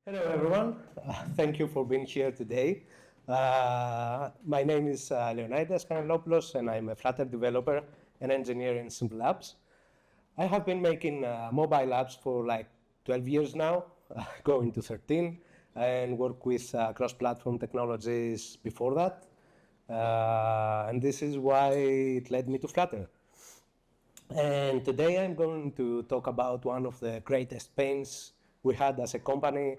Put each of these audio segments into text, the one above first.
Hello, everyone. Thank you for being here today. My name is Leonidas Kanelopoulos, and I'm a Flutter developer and engineer in Simple Apps. I have been making mobile apps for like 12 years now, going to 13, and work with cross-platform technologies before that. And this is why it led me to Flutter. And today I'm going to talk about one of the greatest pains we had as a company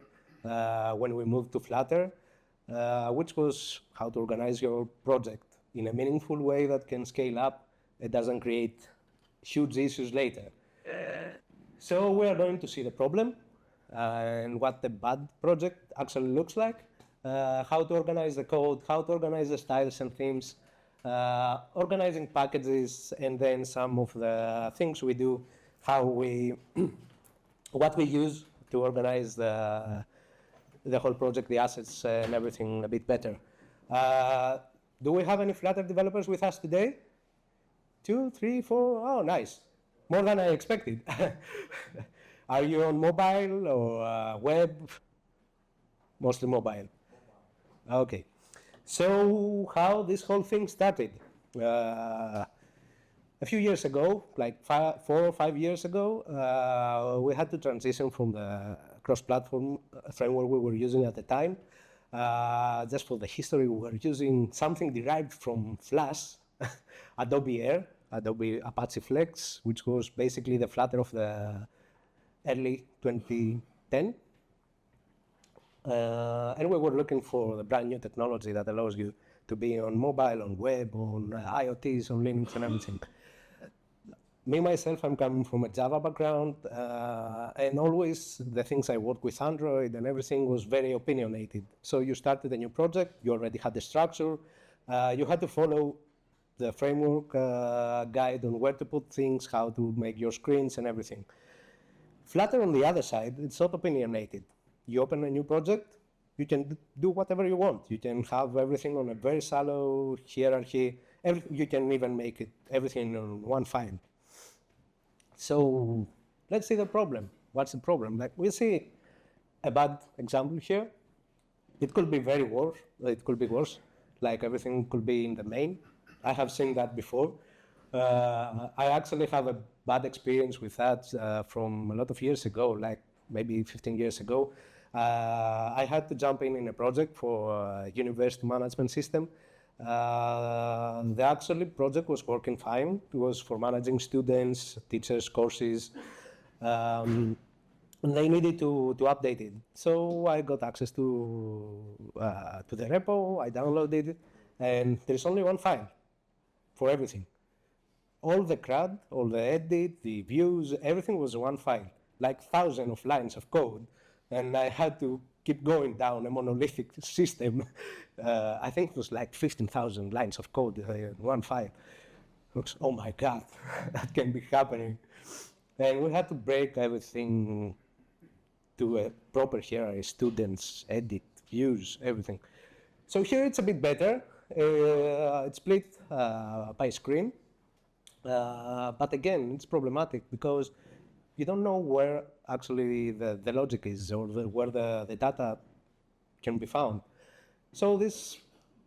when we moved to Flutter, which was how to organize your project in a meaningful way that can scale up. It doesn't create huge issues later. So we are going to see the problem and what the bad project actually looks like, how to organize the code, how to organize the styles and themes, organizing packages, and then some of the things we do, how we, what we use to organize the whole project, the assets, and everything a bit better. Do we have any Flutter developers with us today? 2, 3, 4. Oh, nice. More than I expected. Are you on mobile or web? Mostly mobile. Okay. So how this whole thing started? A few years ago, like 4 or 5 years ago, we had to transition from the cross-platform framework we were using at the time. Just for the history, we were using something derived from Flash, Adobe Air, Adobe Apache Flex, which was basically the Flutter of the early 2010. And we were looking for the brand new technology that allows you to be on mobile, on web, on IoTs, on Linux and everything. Me, myself, I'm coming from a Java background, and always the things I work with Android and everything was very opinionated. So you started a new project, you already had the structure, you had to follow the framework guide on where to put things, how to make your screens and everything. Flutter, on the other side, it's not opinionated. You open a new project, you can do whatever you want. You can have everything on a very shallow hierarchy. You can even make it everything on one file. So let's see the problem. What's the problem? Like we see a bad example here. It could be very worse. It could be worse. Like everything could be in the main. I have seen that before. I actually have a bad experience with that from a lot of years ago, like maybe 15 years ago. I had to jump in a project for a university management system. The actual project was working fine. It was for managing students, teachers, courses. And they needed to update it. So I got access to the repo, I downloaded it, and there's only one file for everything. All the CRUD, all the edit, the views, everything was one file, like thousands of lines of code. And I had to keep going down a monolithic system. I think it was like 15,000 lines of code in one file. Looks, oh my God, that can be happening. And we had to break everything to a proper hierarchy, students, edit, views, everything. So here it's a bit better. It's split by screen. But again, it's problematic because you don't know where actually the logic is or where the data can be found. So this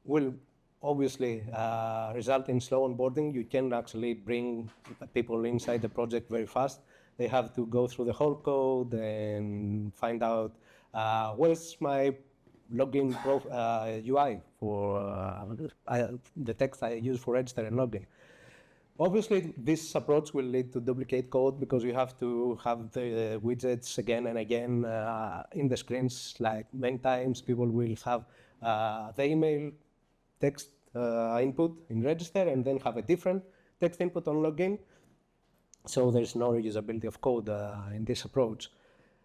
will obviously result in slow onboarding. You can actually bring people inside the project very fast. They have to go through the whole code and find out where's my login UI for the text I use for register and login. Obviously, this approach will lead to duplicate code because you have to have the widgets again and again in the screens. Like many times, people will have the email text input in register and then have a different text input on login. So there's no reusability of code in this approach.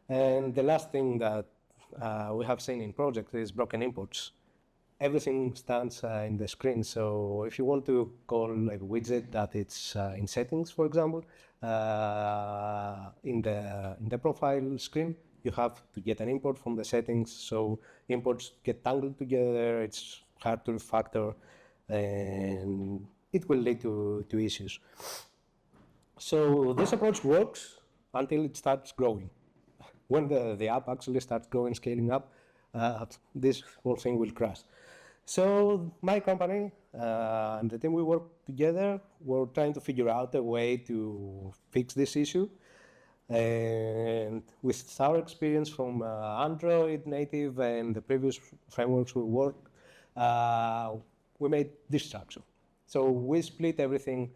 And the last thing that we have seen in projects is broken imports. Everything stands in the screen. So if you want to call a widget that it's in settings, for example, in the profile screen, you have to get an import from the settings. So imports get tangled together. It's hard to refactor, and it will lead to issues. So this approach works until it starts growing. when the app actually starts growing, scaling up, this whole thing will crash. So my company and the team we work together, we're trying to figure out a way to fix this issue. And with our experience from Android native and the previous frameworks we worked, we made this structure. So we split everything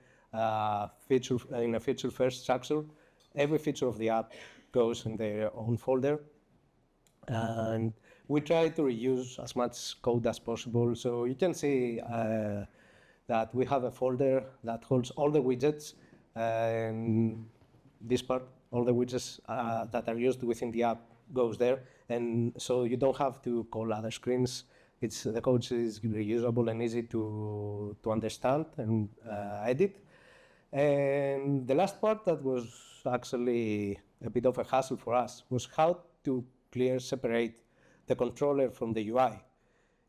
feature in a feature-first structure. Every feature of the app goes in their own folder, and we try to reuse as much code as possible. So you can see that we have a folder that holds all the widgets, and this part, all the widgets that are used within the app goes there. And so you don't have to call other screens. The code is reusable and easy to understand and edit. And the last part that was actually a bit of a hassle for us was how to separate the controller from the UI.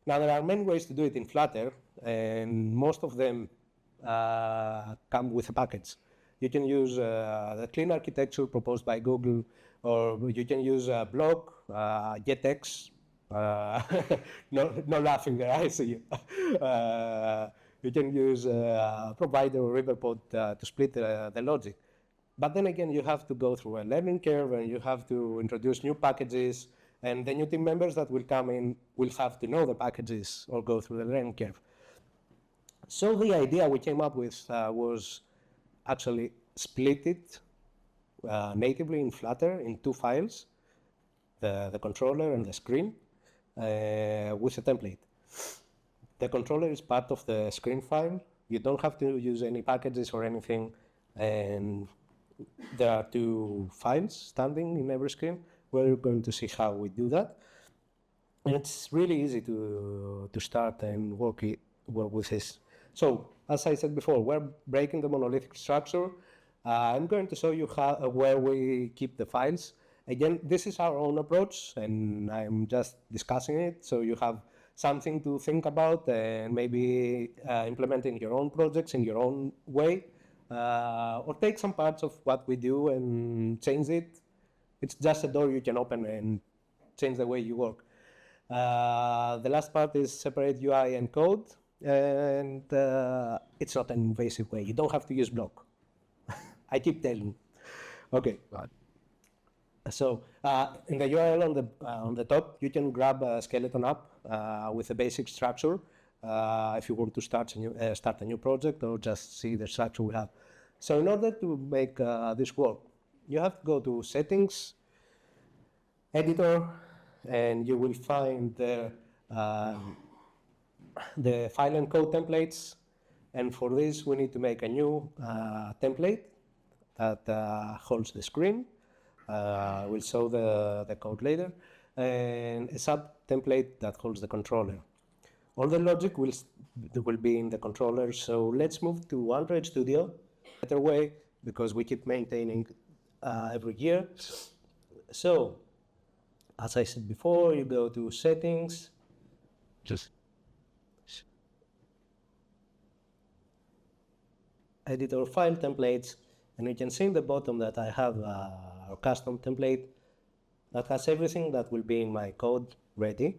Now, there are many ways to do it in Flutter, and most of them come with a package. You can use the clean architecture proposed by Google, or you can use Block, GetX. No laughing there, I see you. You can use Provider or Riverpod to split the logic. But then again, you have to go through a learning curve, and you have to introduce new packages, and the new team members that will come in will have to know the packages or go through the learning curve. So the idea we came up with was actually split it natively in Flutter in two files, the controller and the screen, with a template. The controller is part of the screen file. You don't have to use any packages or anything, and there are two files standing in every screen. We're going to see how we do that. And it's really easy to start and work with this. So, as I said before, we're breaking the monolithic structure. I'm going to show you where we keep the files. Again, this is our own approach, and I'm just discussing it, so you have something to think about and maybe implement in your own projects in your own way. Or take some parts of what we do and change it. It's just a door you can open and change the way you work. The last part is separate UI and code, and it's not an invasive way. You don't have to use Block. I keep telling. Okay. Right. So in the URL on the top, you can grab a skeleton app with a basic structure. If you want to start a new project or just see the structure we have. So in order to make this work, you have to go to Settings, Editor, and you will find the file and code templates. And for this, we need to make a new template that holds the screen. We'll show the code later, and a sub template that holds the controller. All the logic will be in the controller, so let's move to Android Studio. Better way, because we keep maintaining every year. So, as I said before, you go to Settings, Just Editor, File, Templates, and you can see in the bottom that I have a custom template that has everything that will be in my code ready,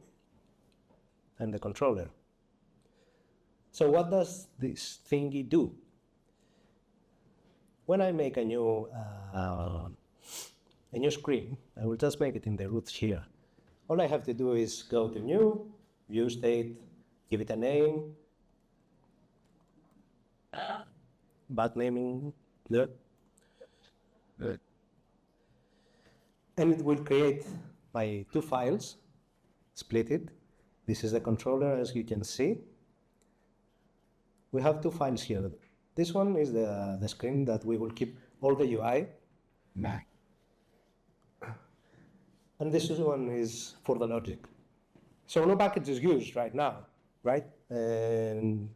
and the controller. So what does this thingy do? When I make a new screen, I will just make it in the root here. All I have to do is go to New, View State, give it a name, bad naming, there. Good. And it will create my two files, split it. This is the controller, as you can see. We have two files here. This one is the screen that we will keep all the UI. Mac. And this one is for the logic. So no package is used right now, right? And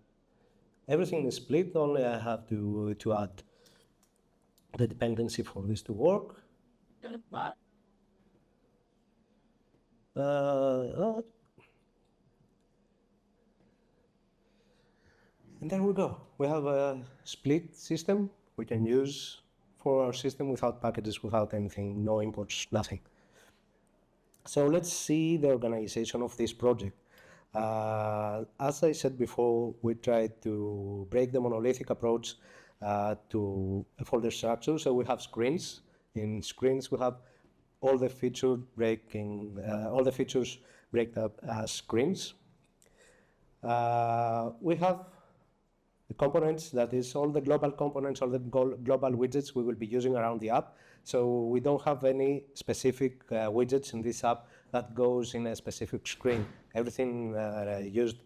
everything is split, only I have to add the dependency for this to work. And there we go. We have a split system we can use for our system without packages, without anything, no imports, nothing. So let's see the organization of this project. As I said before, we tried to break the monolithic approach to a folder structure. So we have screens. In screens, we have all the features break up as screens. We have the components, that is all the global components, all the global widgets we will be using around the app. So we don't have any specific widgets in this app that goes in a specific screen. Everything used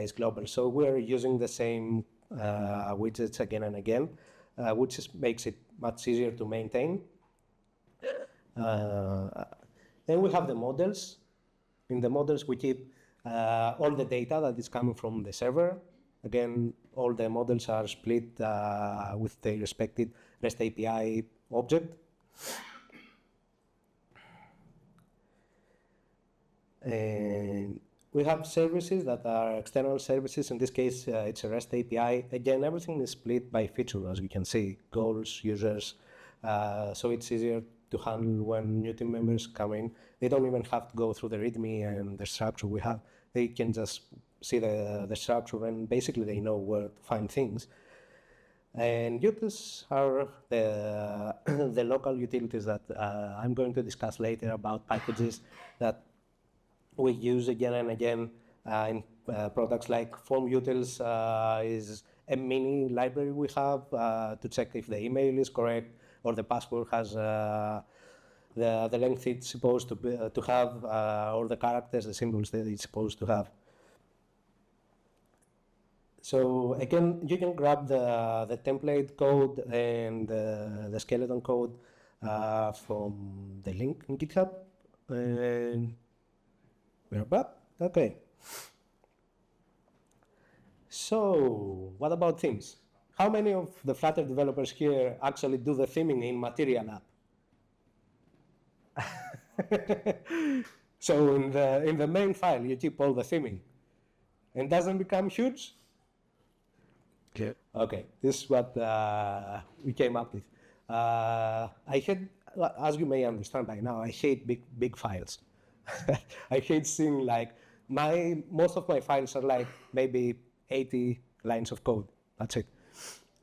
is global. So we're using the same widgets again and again, which makes it much easier to maintain. Then we have the models. In the models, we keep all the data that is coming from the server. Again, all the models are split with their respective REST API object. And we have services that are external services. In this case, it's a REST API. Again, everything is split by feature, as you can see, goals, users. So it's easier to handle when new team members come in. They don't even have to go through the README and the structure we have. They can just see the structure, and basically they know where to find things. And utils are the, the local utilities that I'm going to discuss later about packages that we use again and again in products like form utils is a mini library we have to check if the email is correct or the password has the length it's supposed to have or the characters, the symbols that it's supposed to have. So again, you can grab the template code and the skeleton code from the link in GitHub. And we're back. Okay. So what about themes? How many of the Flutter developers here actually do the theming in Material app? So in the main file, you keep all the theming, and doesn't become huge. Okay. Okay, this is what we came up with. I hate, as you may understand by now, I hate big files. I hate seeing like most of my files are like maybe 80 lines of code. That's it.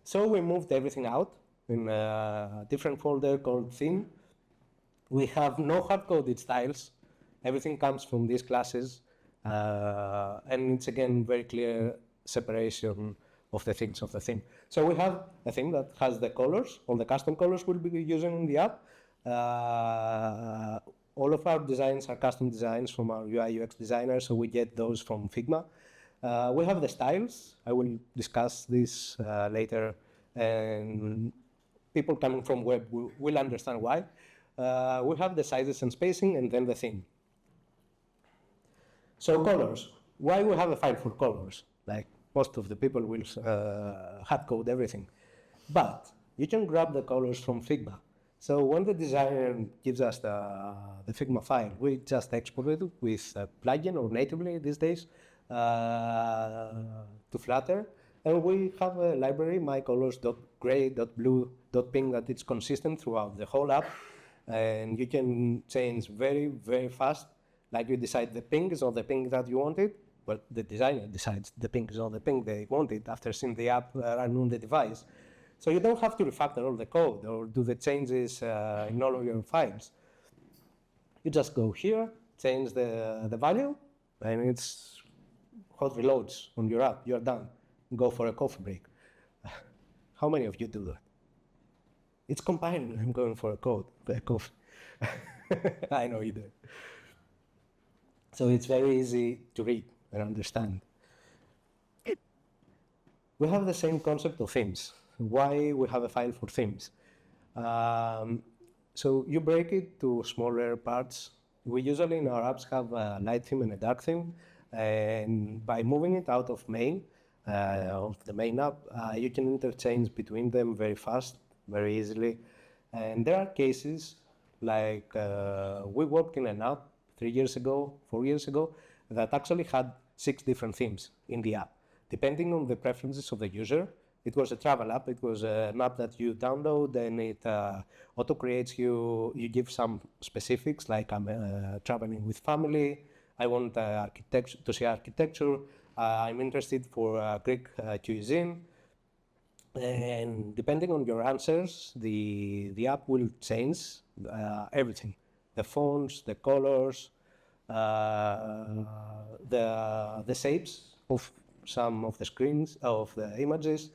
So we moved everything out in a different folder called theme. We have no hard-coded styles. Everything comes from these classes, and it's again very clear separation of the things of the theme. So we have a theme that has the colors, all the custom colors we'll be using in the app. All of our designs are custom designs from our UI UX designer, so we get those from Figma. We have the styles. I will discuss this later, and people coming from web will understand why. We have the sizes and spacing, and then the theme. So colors. Why we have a file for colors? Like most of the people will hard code everything. But you can grab the colors from Figma. So when the designer gives us the Figma file, we just export it with a plugin or natively these days to Flutter. And we have a library, mycolors.gray.blue.ping, that it's consistent throughout the whole app. And you can change very, very fast. Like you decide the ping is not the ping that you wanted. Well, the designer decides the ping is not the ping they wanted after seeing the app run on the device. So you don't have to refactor all the code or do the changes in all of your files. You just go here, change the value, and it's hot reloads on your app. You're done. Go for a coffee break. How many of you do that? It's compiling. I'm going for a coffee. I know you do. So it's very easy to read and understand. We have the same concept of themes. Why we have a file for themes? So you break it to smaller parts. We usually in our apps have a light theme and a dark theme. And by moving it out of main, of the main app, you can interchange between them very fast, very easily. And there are cases like we worked in an app 4 years ago, that actually had 6 different themes in the app. Depending on the preferences of the user, It was a travel app. It was an app that you download, and it auto creates you. You give some specifics, like I'm traveling with family. I want architecture to see architecture. I'm interested for Greek cuisine. And depending on your answers, the app will change everything: the fonts, the colors, the shapes of some of the screens of the images.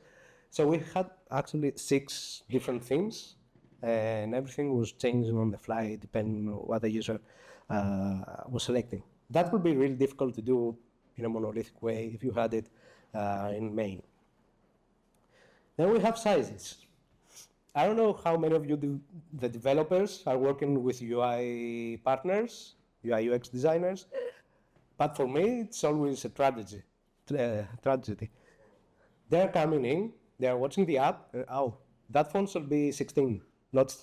So we had actually 6 different themes, and everything was changing on the fly depending on what the user was selecting. That would be really difficult to do in a monolithic way if you had it in main. Then we have sizes. I don't know how many of you, the developers, are working with UI partners, UI UX designers, but for me, it's always a tragedy. They're coming in, they're watching the app, oh, that font should be 16, not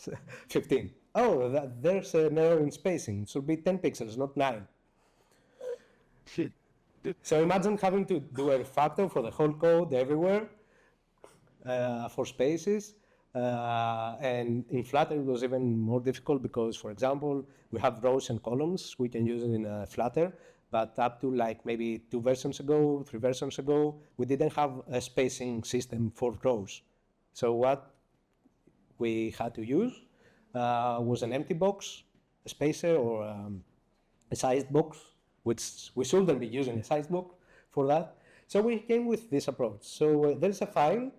15. Oh, there's an error in spacing, it should be 10 pixels, not 9. So imagine having to do a refactor for the whole code everywhere, for spaces, and in Flutter it was even more difficult because, for example, we have rows and columns. We can use it in Flutter, but up to like maybe 2 versions ago, 3 versions ago, we didn't have a spacing system for rows. So what we had to use was an empty box, a spacer, or a sized box, which we shouldn't be using a sized box for that. So we came with this approach. So there's a file.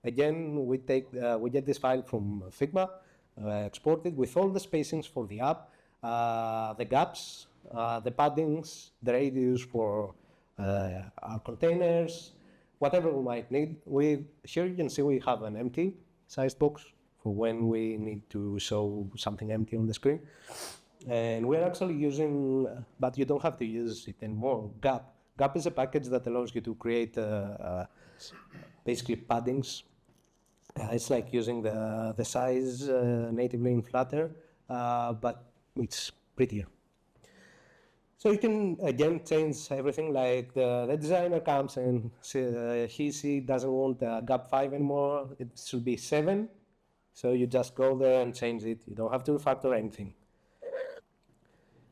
Again, we get this file from Figma, export it with all the spacings for the app, the gaps, the paddings, the radius for our containers, whatever we might need. Here you can see we have an empty sized box for when we need to show something empty on the screen. And we're actually using, but you don't have to use it anymore, Gap. Gap is a package that allows you to create basically paddings. It's like using the size natively in Flutter, but it's prettier. So you can again change everything, like the designer comes and she doesn't want gap 5 anymore, it should be 7. So you just go there and change it, you don't have to refactor anything.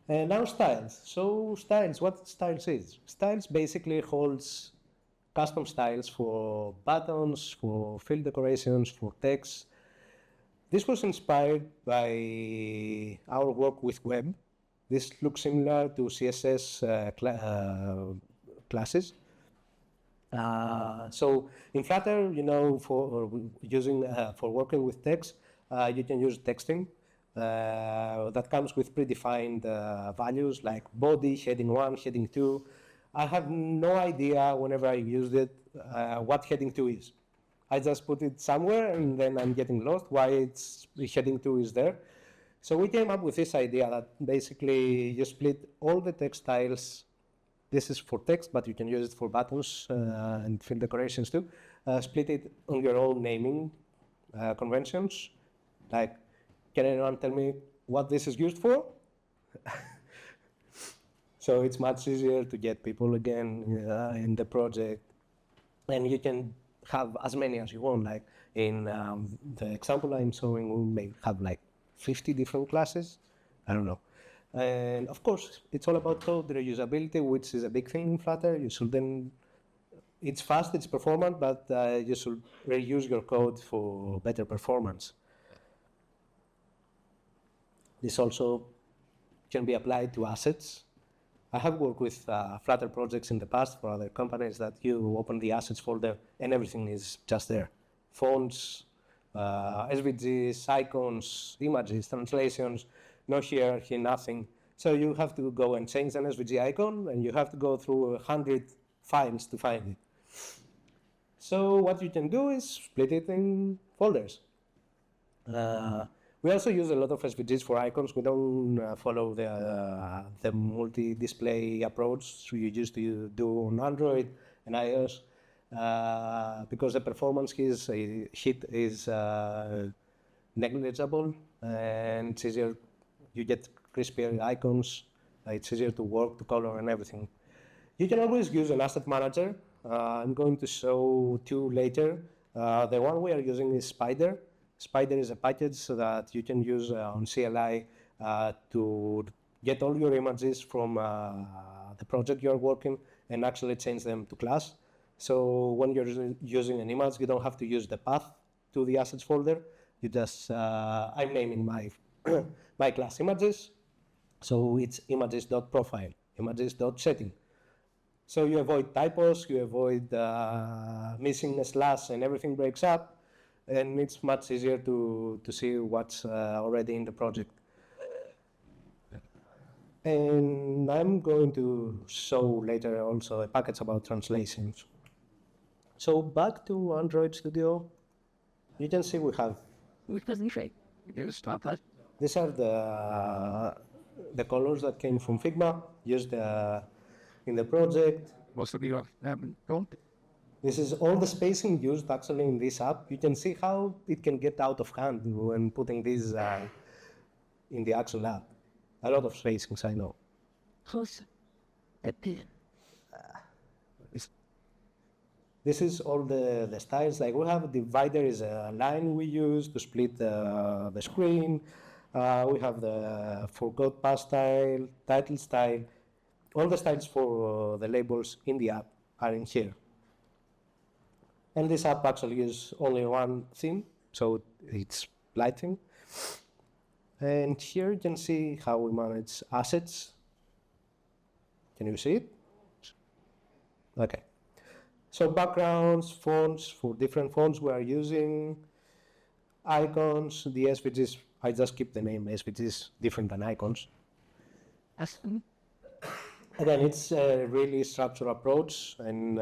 And now styles. So styles, what styles is? Styles basically holds custom styles for buttons, for field decorations, for text. This was inspired by our work with web. This looks similar to CSS classes. So in Flutter, for working with text, you can use texting. That comes with predefined values like body, heading 1, heading 2. I have no idea whenever I used it what heading 2 is. I just put it somewhere and then I'm getting lost why heading 2 is there. So we came up with this idea that basically you split all the text styles. This is for text, but you can use it for buttons and field decorations too. Split it on your own naming conventions. Like, can anyone tell me what this is used for? So it's much easier to get people again in the project. And you can have as many as you want. Like in the example I'm showing, we may have like 50 different classes. I don't know. And of course, it's all about code reusability, which is a big thing in Flutter. It's fast, it's performant, but you should reuse your code for better performance. This also can be applied to assets. I have worked with Flutter projects in the past for other companies that you open the assets folder and everything is just there. Fonts, SVGs, icons, images, translations, no here, nothing. So you have to go and change an SVG icon and you have to go through 100 files to find it. So what you can do is split it in folders. We also use a lot of SVGs for icons. We don't follow the multi-display approach you used to do on Android and iOS because the performance hit is negligible and it's easier. You get crispier icons. It's easier to work, to color, and everything. You can always use an asset manager. I'm going to show 2 later. The one we are using is Spider. Spider is a package that you can use on CLI to get all your images from the project you're working and actually change them to class. So when you're using an image, you don't have to use the path to the assets folder. You just, I'm naming my, my class images. So it's images.profile, images.setting. So you avoid typos, you avoid missing a slash and everything breaks up. And it's much easier to see what's already in the project. And I'm going to show later also a package about translations. So back to Android Studio, you can see we have, these are the colors that came from Figma, used in the project. This is all the spacing used actually in this app. You can see how it can get out of hand when putting these in the actual app. A lot of spacings, I know. This is all the styles. Like we have a divider is a line we use to split the screen. We have the forgot pass style, title style. All the styles for the labels in the app are in here. And this app actually is only one theme, so it's lighting. And here you can see how we manage assets. Can you see it? Okay. So backgrounds, fonts, for different fonts we are using, icons, the SVGs, I just keep the name SVGs, different than icons. Again, it's a really structured approach, and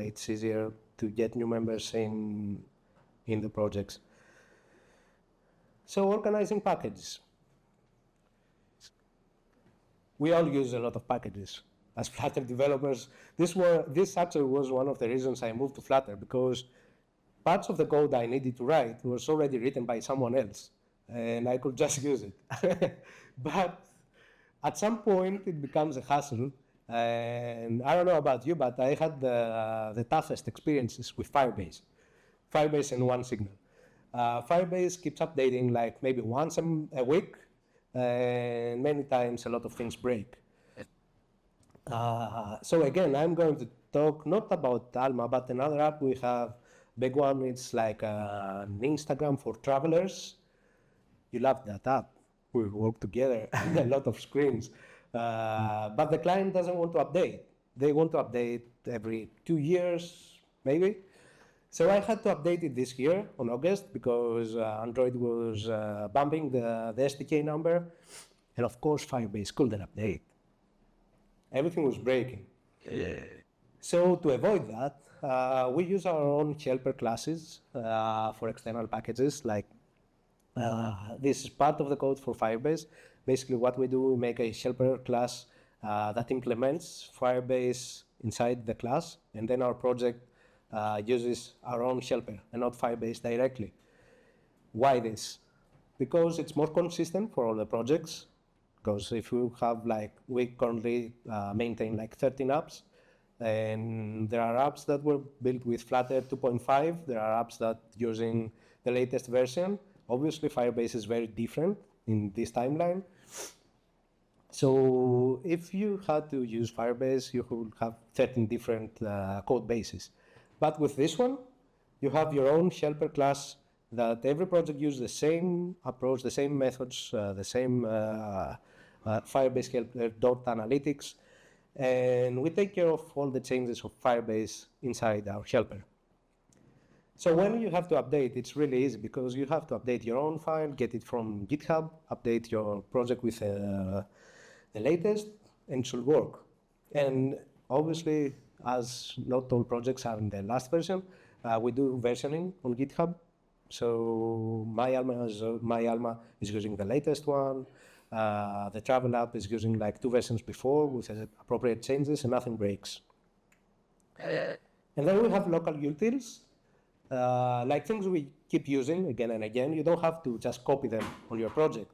it's easier to get new members in the projects. So organizing packages. We all use a lot of packages. As Flutter developers, this actually was one of the reasons I moved to Flutter, because parts of the code I needed to write was already written by someone else, and I could just use it. But at some point, it becomes a hassle, and I don't know about you, but I had the toughest experiences with Firebase and OneSignal. Firebase keeps updating like maybe once a week, and many times a lot of things break. So again, I'm going to talk not about Alma, but another app we have. Big one, it's like an Instagram for travelers. You love that app. We work together, a lot of screens. But the client doesn't want to update. They want to update every 2 years, maybe. So I had to update it this year on August because Android was bumping the SDK number. And of course, Firebase couldn't update. Everything was breaking. So to avoid that, we use our own helper classes for external packages. Like this is part of the code for Firebase. Basically what we do, we make a helper class that implements Firebase inside the class, and then our project uses our own helper and not Firebase directly. Why this? Because it's more consistent for all the projects. Because if you have like, we currently maintain like 13 apps, and there are apps that were built with Flutter 2.5, there are apps that using the latest version. Obviously Firebase is very different in this timeline. So if you had to use Firebase, you would have 13 different code bases. But with this one, you have your own helper class that every project uses the same approach, the same methods, the same Firebase helper .analytics, and we take care of all the changes of Firebase inside our helper. So when you have to update, it's really easy because you have to update your own file, get it from GitHub, update your project with the latest, and it should work. And obviously, as not all projects are in the last version, we do versioning on GitHub. So my Alma is using the latest one. The travel app is using like 2 versions before with appropriate changes, and nothing breaks. And then we have local utils, like things we keep using again and again. You don't have to just copy them on your project.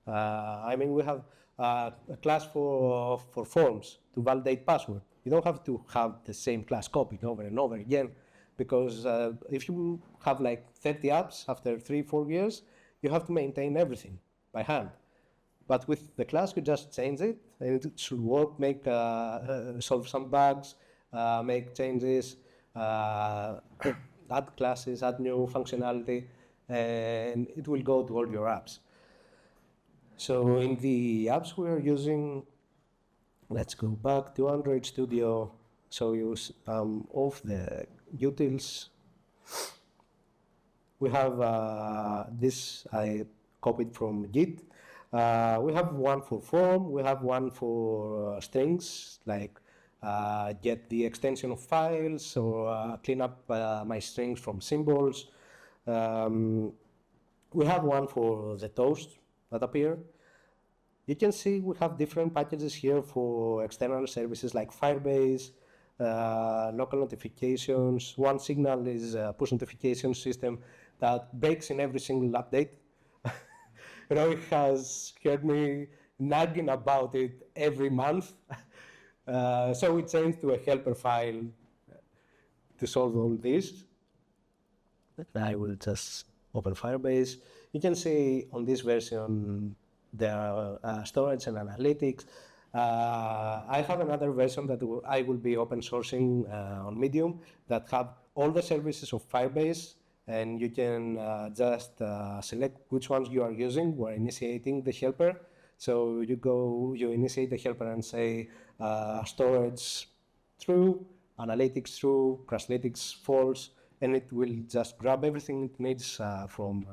I mean, we have a class for forms to validate password. You don't have to have the same class copied over and over again. because if you have like 30 apps after 3-4 years, you have to maintain everything by hand. But with the class, you just change it, and it should work, solve some bugs, make changes, add classes, add new functionality, and it will go to all your apps. So in the apps we are using, let's go back to Android Studio. So use of the utils. We have this I copied from Git. We have one for form. We have one for strings, like get the extension of files or clean up my strings from symbols. We have one for the toast that appear. You can see we have different packages here for external services like Firebase, local notifications. One Signal is a push notification system that breaks in every single update. It has heard me nagging about it every month. So we changed to a helper file to solve all this. I will just open Firebase. You can see on this version there are storage and analytics. I have another version that I will be open sourcing on Medium that have all the services of Firebase, and you can just select which ones you are using. We're initiating the helper. So you initiate the helper and say storage true, analytics true, Crashlytics false, and it will just grab everything it needs from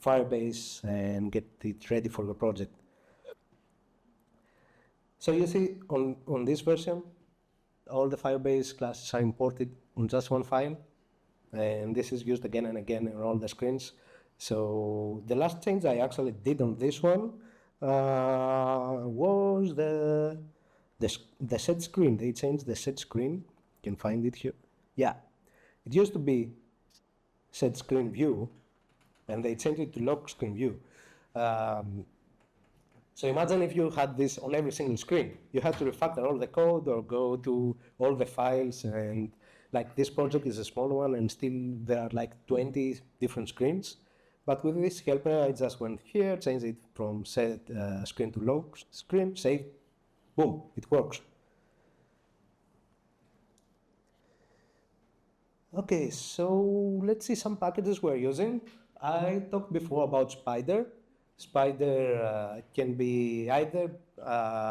Firebase and get it ready for the project. So you see on this version, all the Firebase classes are imported on just one file, and this is used again and again in all the screens. So the last change I actually did on this one was the set screen. They changed the set screen. You can find it here. Yeah, it used to be set screen view, and they changed it to lock screen view. So imagine if you had this on every single screen. You had to refactor all the code or go to all the files, and like this project is a small one and still there are like 20 different screens. But with this helper, I just went here, changed it from set screen to lock screen, save, boom, it works. Okay, so let's see some packages we're using. I talked before about Spider. Spider can be either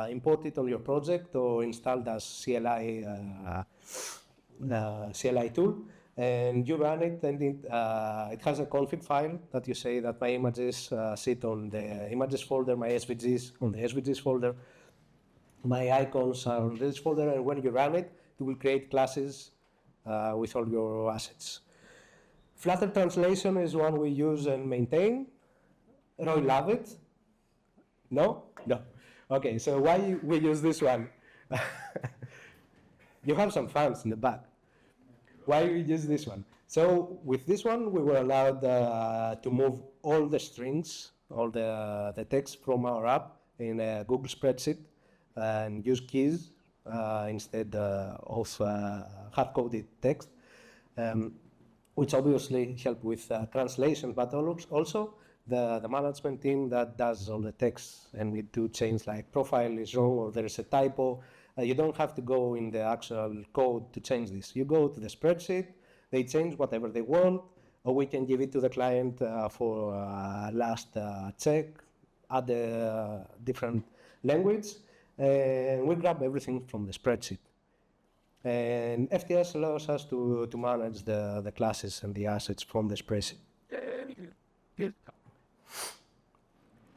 imported on your project or installed as CLI tool, and you run it, and it has a config file that you say that my images sit on the images folder, my SVGs on the SVGs folder, my icons are on this folder, and when you run it, it will create classes with all your assets. Flutter translation is one we use and maintain. Roy, love it? No? No. Okay, so why we use this one? You have some fans in the back. Why we use this one? So with this one, we were allowed to move all the strings, all the text from our app in a Google spreadsheet and use keys instead of hard-coded text, which obviously help with translation, but also the management team that does all the text, and we do change like profile is wrong or there is a typo. You don't have to go in the actual code to change this. You go to the spreadsheet, they change whatever they want, or we can give it to the client for last check, add a different language, and we grab everything from the spreadsheet. And FTS allows us to manage the classes and the assets from the spreadsheet.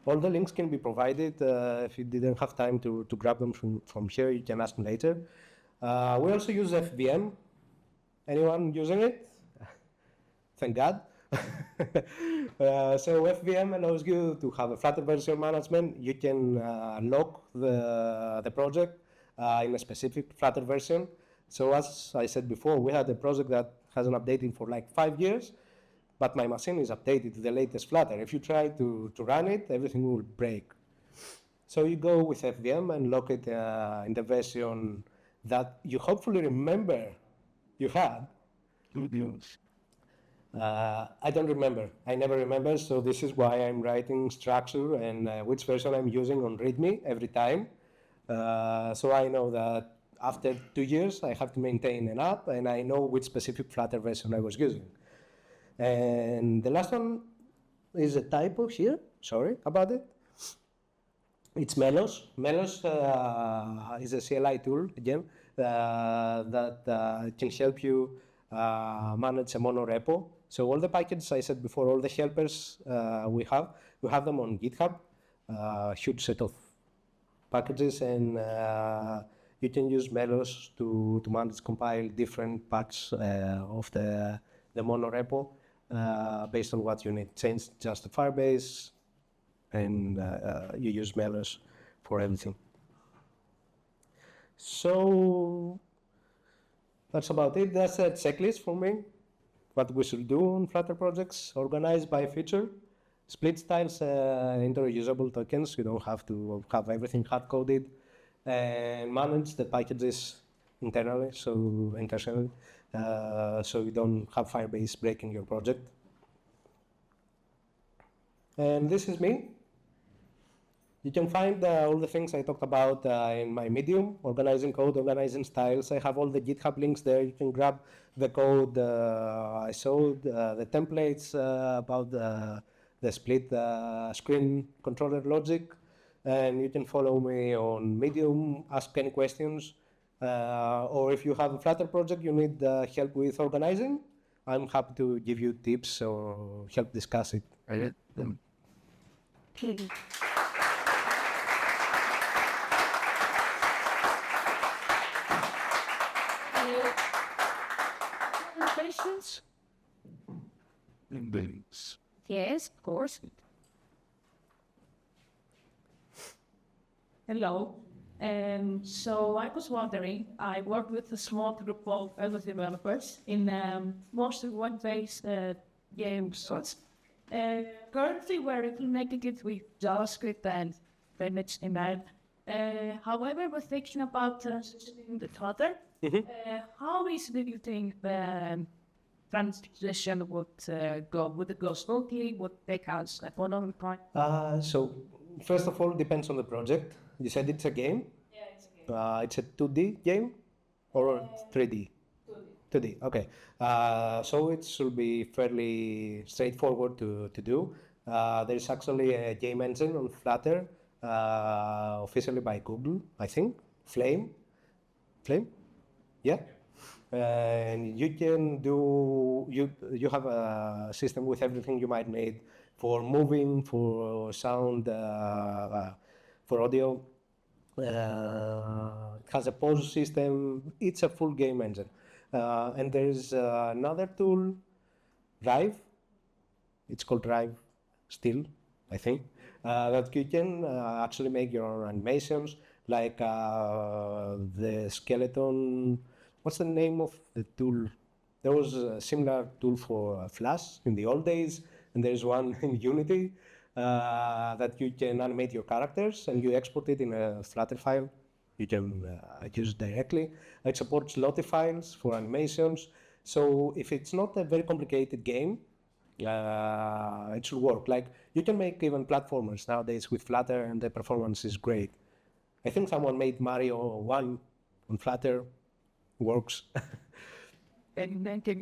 All the links can be provided. If you didn't have time to grab them from here, you can ask me later. We also use FVM. Anyone using it? Thank God. So FVM allows you to have a Flutter version management. You can lock the project in a specific Flutter version. So as I said before, we had a project that hasn't updated for like 5 years, but my machine is updated to the latest Flutter. If you try to run it, everything will break. So you go with FVM and lock it in the version that you hopefully remember you had. Studios. I don't remember. I never remember. So this is why I'm writing structure and which version I'm using on README every time. So I know that after 2 years, I have to maintain an app, and I know which specific Flutter version I was using. And the last one is a typo here. Sorry about it. It's Melos. Melos is a CLI tool, again, that can help you manage a monorepo. So all the packages I said before, all the helpers we have them on GitHub, huge set of packages, and you can use Melos to manage, compile different parts of the monorepo based on what you need. Change just the Firebase, and you use Melos for everything. So that's about it. That's a checklist for me. What we should do on Flutter projects: organize by feature, split styles into reusable tokens. You don't have to have everything hard-coded, and manage the packages internally, so you don't have Firebase breaking your project. And this is me. You can find all the things I talked about in my Medium, organizing code, organizing styles. I have all the GitHub links there. You can grab the code I showed, the templates about the split screen controller logic. And you can follow me on Medium, ask any questions. Or if you have a Flutter project you need help with organizing, I'm happy to give you tips or help discuss it. I get them. Questions? And things. Yes, of course. Hello. So I was wondering, I work with a small group of other developers in mostly web-based games. Currently, we're implementing it with JavaScript and HTML. However, we're thinking about transitioning the Flutter. How easily do you think the transition would go? Would it go smoothly? Would it take us like 1 hour time? So first of all, depends on the project. You said it's a game? Yeah, it's a game. It's a 2D game or 3D? 2D, okay. So it should be fairly straightforward to do. There's actually a game engine on Flutter, officially by Google, I think. Flame? Yeah. And you can do, you have a system with everything you might need for moving, for sound, for audio. It has a pause system. It's a full game engine. And there's another tool, Rive. It's called Rive still, I think, that you can actually make your own animations, like the skeleton. What's the name of the tool? There was a similar tool for Flash in the old days, and there's one in Unity that you can animate your characters, and you export it in a Flutter file. You can use it directly. It supports Lottie files for animations. So if it's not a very complicated game, it should work. Like, you can make even platformers nowadays with Flutter, and the performance is great. I think someone made Mario 1 on Flutter. Works. And then can